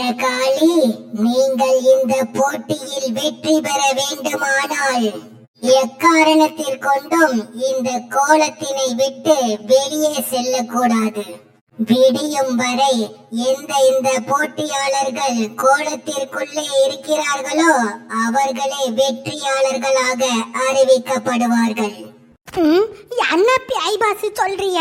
பத்திரகாளி, நீங்கள் இந்த போட்டியில் வெற்றி பெற வேண்டுமானால் எக்காரணத்தில் கொண்டும் இந்த கோலத்தினை விட்டு வெளியே செல்லக்கூடாது. விடியும் வரை இந்த போட்டியாளர்கள் கோலத்திற்குள்ளே இருக்கிறார்களோ அவர்களே வெற்றியாளர்களாக அறிவிக்கப்படுவார்கள். என்ன பியாய்பாசு சொல்றிய?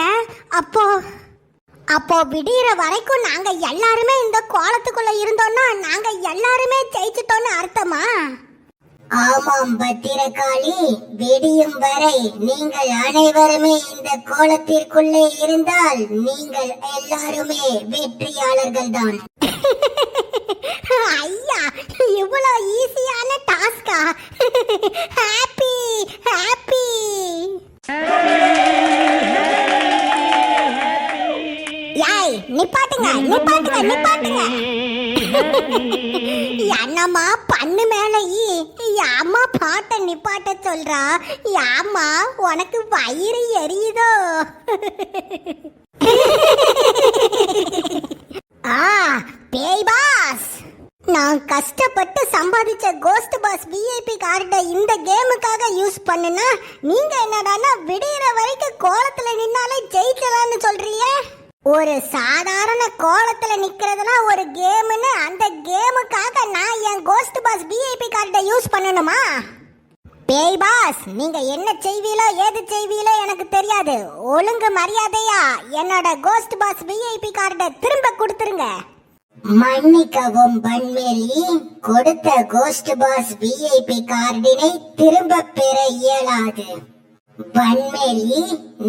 அப்போ விடிகிற வரைக்கும் நாங்க எல்லாருமே இந்த கோலத்துக்குள்ள இருந்தோம்னா நாங்க எல்லாருமே ஜெயிச்சிட்டோம்னு அர்த்தமா? ஆமாம் பத்திரகாளி, விடியும் வரை நீங்கள் அனைவருமே இந்த கோலத்திற்குள்ளே இருந்தால் நீங்கள் எல்லாருமே வெற்றியாளர்கள் தான். ஐயா, இவ்வளோ ஈஸியான டாஸ்கா? Happy happy. யாய், நிப்பாட்டுங்க நிப்பாட்டுங்க நிப்பாட்டுங்க. என்னம்மா பண்ணு மேல அம்மா பாட்ட நிப்பாட்ட சொல்றா? யாமா உனக்கு வயிறு எரியுதோ? பேய் பாஸ், நான் கஷ்டப்பட்டு சம்பாதிச்ச கோஸ்ட் பாஸ் விஐபி கார்டை இந்த கேமுக்காக யூஸ் பண்ணுனா நீங்க என்னடானா விடியற வரைக்கும் கோலத்துல நின்னாலே ஜெயிக்கலாம்னு சொல்றீங்க. ஒரு சாதாரண கோலத்துல நிக்கிறதுனா ஒரு கேம்னு அந்த கேமுக்காக நான் என் கோஸ்ட் பாஸ் விஐபி கார்டை யூஸ் பண்ணணுமா? பேய் பாஸ், நீங்க என்ன செய்வீலோ ஏது செய்வீலோ எனக்கு தெரியாது. ஒழுங்கு மரியாதையா என்னோட கோஸ்ட் பாஸ் விஐபி கார்டை திரும்ப கொடுத்துருங்க. மன்னிக்கவும் பன்மேரி, கொடுத்த கோஸ்ட் பாஸ் விஐபி கார்டினை திரும்ப பெற இயலாது. பன்மேரி,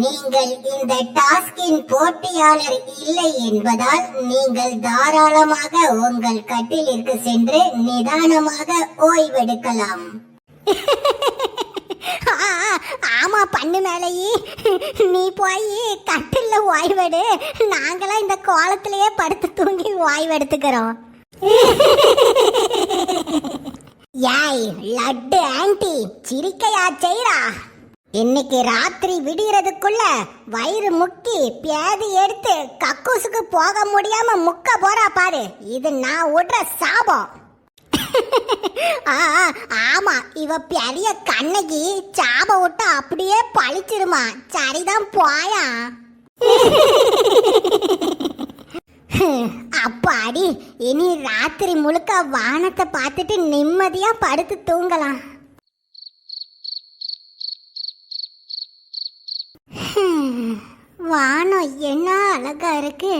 நீங்கள் இந்த டாஸ்கின் போட்டியாளர் இல்லை என்பதால் நீங்கள் தாராளமாக உங்கள் கட்டிலிற்கு சென்று நிதானமாக ஓய்வெடுக்கலாம். ஆமா பண்ணு மேலையே, நீ போய் கட்டில்ல ஓய்வெடு. நாங்களாம் இந்த கோலத்திலேயே படுத்து தூங்கி ஓய்வெடுத்துக்கிறோம். யாய் லட்டு ஆன்டி, சிரிக்கையா செய்றா? இன்னைக்கு ராத்திரி விடியறதுக்குள்ள வயிறு முக்கி பேதி எடுத்து கக்கூசுக்கு போக முடியாம முக்க போறா பாரு. இது நான் விடுற சாபம். ஆமா, இவ பெரிய கண்ணகி சாப விட்டு அப்படியே பழிச்சிருமா. சரிதான் போயா. அப்பாடி, இனி ராத்திரி முழுக்க வானத்தை பார்த்துட்டு நிம்மதியா படுத்து தூங்கலாம். வானம் என்ன அழகா இருக்கு.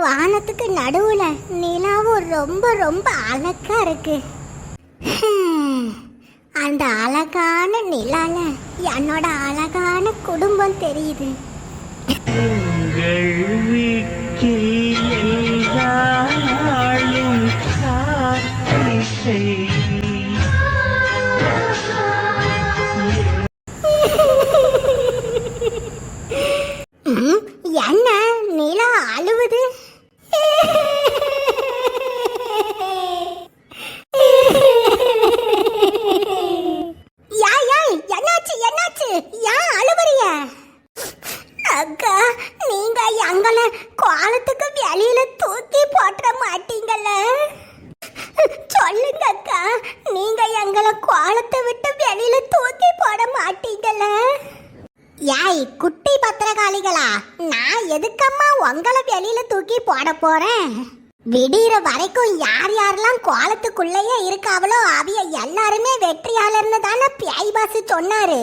வானத்துக்கு நடுவுல நிலாவும் ரொம்ப ரொம்ப அழகா இருக்கு. அந்த அழகான நிலால என்னோட அழகான குடும்பம் தெரியுது. என்ன நிலா அழுவுது? என்னாச்சு என்னாச்சு? ஏன் அழுவுறீங்க? அக்கா, நீங்க எங்களை கோலத்துக்கு வெளியில தூக்கி போட்டுற மாட்டீங்கல்ல? சொல்லுங்க அக்கா, நீங்க எங்களை கோலத்தை விட்டு வெளியில தூக்கி போட மாட்டீங்கல்ல? யாய் குட்டி பத்திரகாளிகளா, நான் எதுக்கம்மா உங்களை வெளியில தூக்கி போட போறேன்? விடிகிற வரைக்கும் யார் யாரெல்லாம் கோலத்துக்குள்ளேயே இருக்காவளோ அவிய எல்லாருமே வெற்றியாளர்னு தானே பியாய் பாஸ் சொன்னாரு.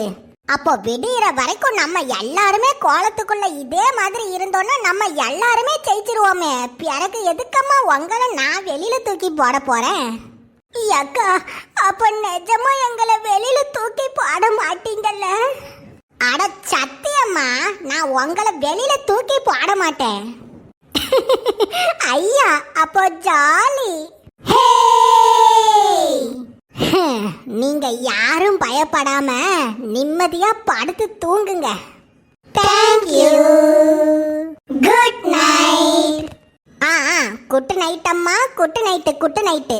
அப்போ விடிகிற வரைக்கும் நம்ம எல்லாருமே கோலத்துக்குள்ள இதே மாதிரி இருந்தோம்னா நம்ம எல்லாருமே ஜெயிச்சிருவோமே. பிறகு எதுக்கம்மா உங்களை நான் வெளியில தூக்கி போட போறேன்? அக்கா, அப்ப நிஜமா எங்களை வெளியில தூக்கி போட மாட்டீங்கல்ல? அட சத்தியம்மா, நான் உங்களை வெளியில தூக்கி போட மாட்டேன். ஐயா, அப்போ ஜாலி. நீங்க யாரும் பயப்படாம நிம்மதியா படுத்து தூங்குங்க. Thank you. Good night. Good night அம்மா, குட் நைட்டு குட் நைட்டு.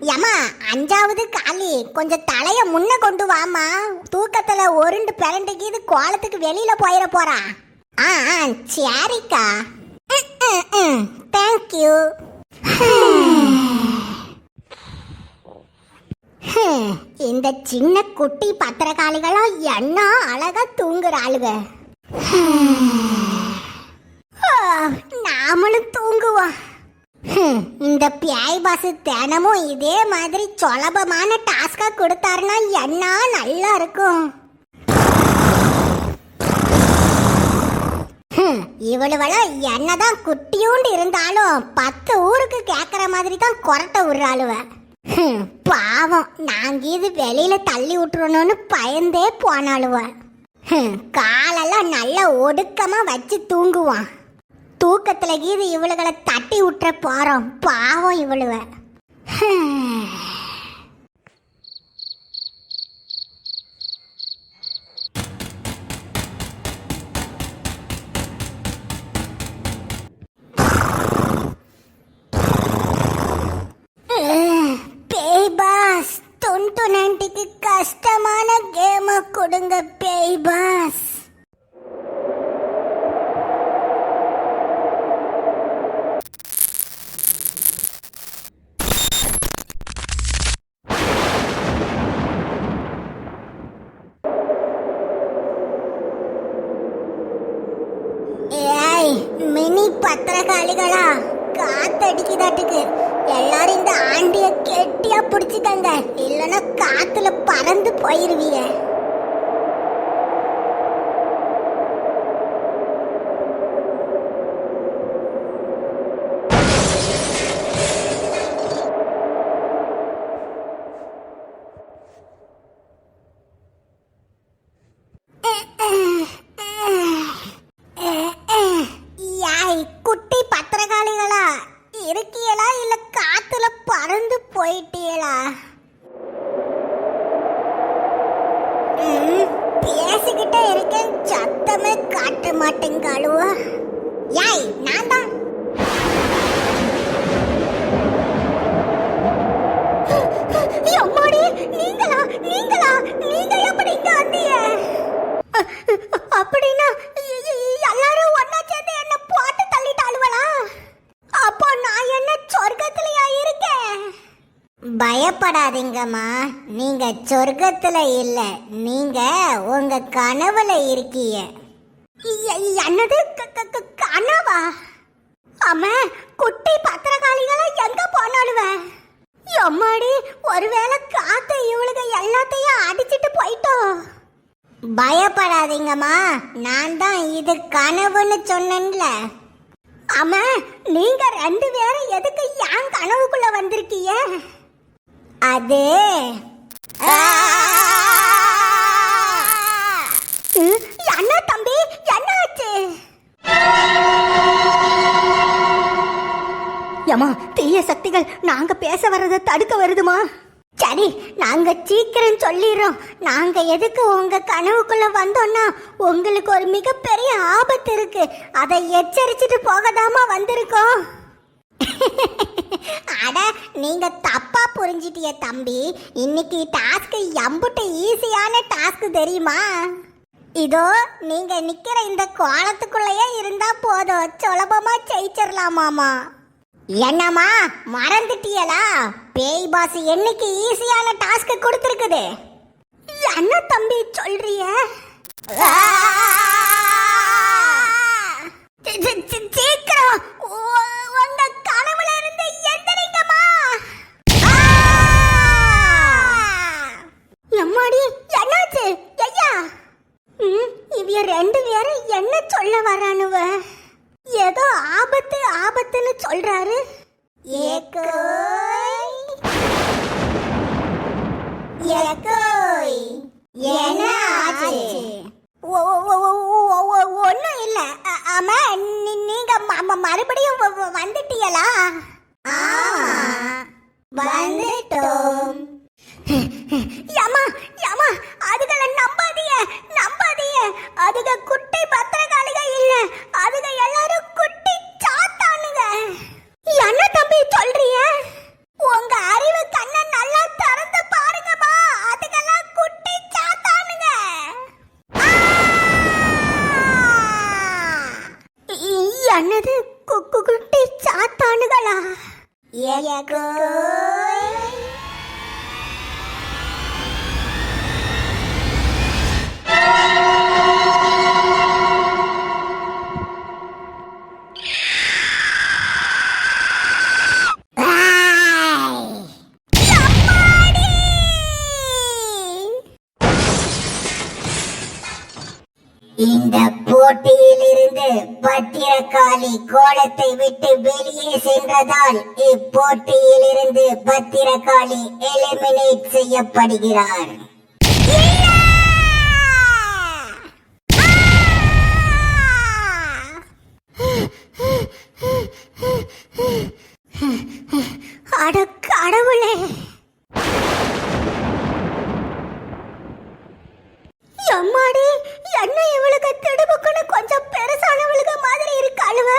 யம்மா, 5வது காலி, கொஞ்சம் தலைய முன்ன கொண்டு வாமா. தூக்கத்துல உருண்டு பிறண்டுக்கு கோலத்துக்கு வெளியில போயிட போறா. சரிக்கா. தேங்க்யூ. இந்த சின்ன குட்டி பத்திரகாளிகளும் என்ன அழகா தூங்குறாளுக. நாமளும் தூங்குவோம். இந்த பியாய் பாஸ் தினமும் இதே மாதிரி சுலபமான டாஸ்கா கொடுத்தாருன்னா என்ன நல்லா இருக்கும். இவளுவெல்லாம் என்னதான் குட்டியூண்டு இருந்தாலும் 10 ஊருக்கு கேக்குற மாதிரி தான் கொரட்டை விடுறாளுவ. பாவம், நாங்க இது வெளியில தள்ளி விட்டுறணும்னு பயந்தே போனாளுவ. காலெல்லாம் நல்லா ஒடுக்கமா வச்சு தூங்குவான். தூக்கத்துல கீது இவளுகளை தட்டி விட்டுற போறோம். பாவம் இவளுவ. பேய் பாஸ், துண்டுனன்ட்டுக்கு கஷ்டமான கேம கொடுங்க பேய் பாஸ். ஏய் மினி பத்திரகாளிகளா, காத்தடிக்குதாட்டுக்கு. எல்லாரும் இந்த ஆண்டிய கெட்டியா பிடிச்சுக்கங்க, இல்லைன்னா காத்துல பறந்து போயிருவீங்க. குட்டி பத்திரகாளிகளா இருக்கியலா, இல்ல காத்துல பறந்து போயிட்டியலா? பேசிக்கிட்டே இருக்கேன், சத்தமே காட்ட மாட்டேங்காளுவா. யாய் நான் தான். அம்மாடி, நீங்களா நீங்களா நீங்க எப்படி இங்க வந்தீங்க? அப்படின்னா எல்லாரும் ஒன்னா சேர்ந்து என்ன போட்டு தள்ளிட்டாளுவலா? அப்போ நான் என்ன சொர்க்கத்திலயா இருக்கேன்? பயப்படாதீங்கம்மா, நீங்க சொர்க்கத்துல இல்ல, நீங்க உங்க கனவுல இருக்கீங்க. என்னது கனவா? அம்மா, குட்டி பத்திரகாளிகளா எங்க போனாலுவ? அம்மாடி, ஒருவேளை காத்த இவளுக எல்லாத்தையும் அடிச்சிட்டு போயிட்டோம். பயப்படாதீங்கம்மா, நான் தான் இது கனவுன்னு சொன்னேன்ல. அம்மா, நீங்க 2 பேரும் எதுக்கு என் கனவுக்குள்ள வந்திருக்கீங்க? அது என்ன தம்பி, என்ன ஆச்சு? யம்மா, தீய சக்திகள் நாங்க பேச வர்றதை தடுக்க வருதுமா? சரி, நாங்க சீக்கிரம் சொல்லிடுறோம். நாங்க எதுக்கு உங்க கனவுக்குள்ள வந்தோம்னா உங்களுக்கு ஒரு மிகப்பெரிய ஆபத்து இருக்கு, அதை எச்சரிச்சுட்டு போகதாமா வந்திருக்கோம். அட, நீங்க தப்பா புரிஞ்சிட்டிய தம்பி. இன்னைக்கு டாஸ்க் எம்புட்டு ஈஸியான டாஸ்க் தெரியுமா? இதோ நீங்க நிக்கிற இந்த கோலத்துக்குள்ளேயே இருந்தா போதும், சுலபமா ஜெயிச்சிடலாமாமா. என்னம்மா மறந்துட்டியலா? பேய் பாஸ் என்னைக்கு ஈஸியான டாஸ்க் கொடுத்துருக்குது. என்ன தம்பி சொல்றிய? சீக்கிரம் உங்க கனவுல இருந்து எந்திரிங்கம்மா. எம்மாடி, என்னாச்சு ஐயா? இவ 2 பேரும் என்ன சொல்ல வரானுவ? ஏதோ ஆபத்து ஆபத்துன்னு சொல்றாரு. என்ன ஆச்சு? ஒன்னும் இல்ல. ஆமா, நீங்க மறுபடியும் வந்துட்டீங்களா? வந்துட்டோம். யம்மா யம்மா, அதுகளை நம்பாதீங்க நம்பாதீங்க. அதுக குட்டி பத்திரகாளிக இல்ல, அதுக எல்லாரும் குட்டி சாத்தானுங்க. என்ன தம்பி சொல்றிய? உங்க அறிவு கண்ணை நல்லா திறந்து பாருங்கம்மா, அதுகெல்லாம் குட்டி சாத்தானுங்க. என்னது குட்டி சாத்தானுகளா? இந்த போட்டியிலிருந்து பத்திரகாளி கோலத்தை விட்டு வெளியே சென்றதால் இப்போட்டியிலிருந்து பத்திரகாளி எலிமினேட் செய்யப்படுகிறார். அட கடவுளே, அம்மாடி, என்ன இவளுக்கு திடுபுக்குன்னு கொஞ்சம் பெருசானவளுக்கு மாதிரி இருக்காளுவ.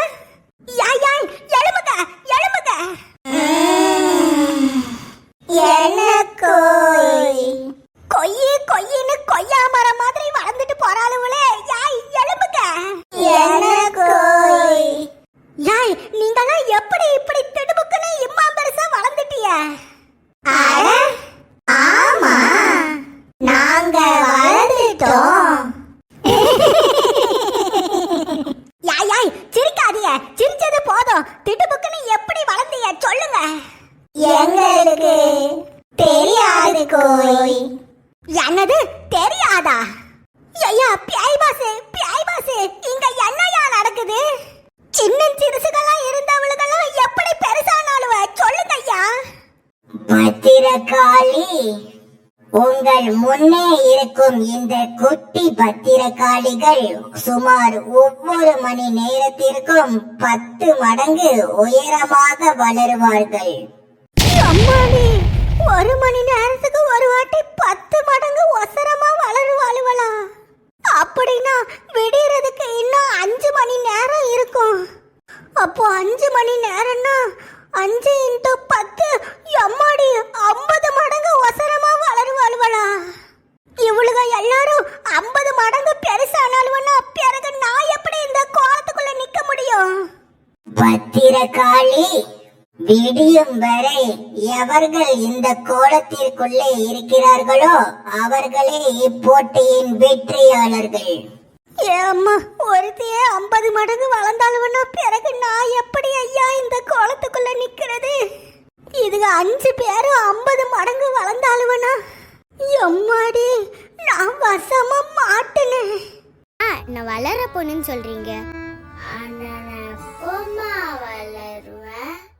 யாய் யாய், எழுமுக எழுமுக. கொய்யி கொய்யின்னு கொய்யா மரம் மாதிரி வளர்ந்துட்டு போறாளுவளே. யாய் எழுமுக. யாய், நீங்கெல்லாம் எப்படி இப்படி திடுபுக்குன்னு இம்மா பெருசா வளர்ந்துட்டிய? ஆமா, நாங்க வளர்ந்துட்டோம். யாய் யாய், சிரிக்காதீங்க. சிரிச்சது போதும். திடுபுக்குன்னு எப்படி வளர்ந்தீங்க சொல்லுங்க. எங்களுக்கு தெரியாது கோய். என்னது தெரியாதா? ஐயா பியாய் பாசு, பியாய் பாசு, இங்க என்னையா நடக்குது? சின்ன சிறுசுகளா இருந்தவளுகெல்லாம் எப்படி பெருசானாலுவ சொல்லுங்க ஐயா. பத்திரகாளி, உங்கள் முன்னே இருக்கும் இந்த குட்டி பத்திரகாளிகள் சுமார் ஒவ்வொரு மணி நேரத்திற்கும் 10 மடங்கு உயரமாக வளருவார்கள். அம்மாடி, ஒரு மணி நேரத்துக்கு ஒரு வாட்டி 10 மடங்கு ஒசரமா வளருவாளுவளா? அப்படின்னா விடியறதுக்கு இன்னும் 5 மணி நேரம் இருக்கும். அப்போ 5 மணி நேரம்னா 5 × 10, அம்மாடி 50 மடங்கு ஒசரமா வளருவாளுவளா? இவளுக எல்லாரும் 50 மடங்கு பெருசானாலுவனா பிறகு நான் எப்படி இந்த கோலத்துக்குள்ள நிக்க முடியும்? பத்திரகாளி, விடியும் வரை எவர்கள் இந்த கோலத்திற்குள்ளே இருக்கிறார்களோ அவர்களே இப்போட்டியின் வெற்றியாளர்கள். ஏம்மா, ஒருத்தையே 50 மடங்கு வளர்ந்தாலுவனா பிறகு நான் எப்படி ஐயா இந்த கோலத்துக்குள்ள நிக்கிறது? இதுக 5 பேரும் 50 மடங்கு வளர்ந்தாலுவனா எம்மாடி, நான் வசமா மாட்டேனே. நான் வளர பொண்ணுன்னு சொல்றீங்க.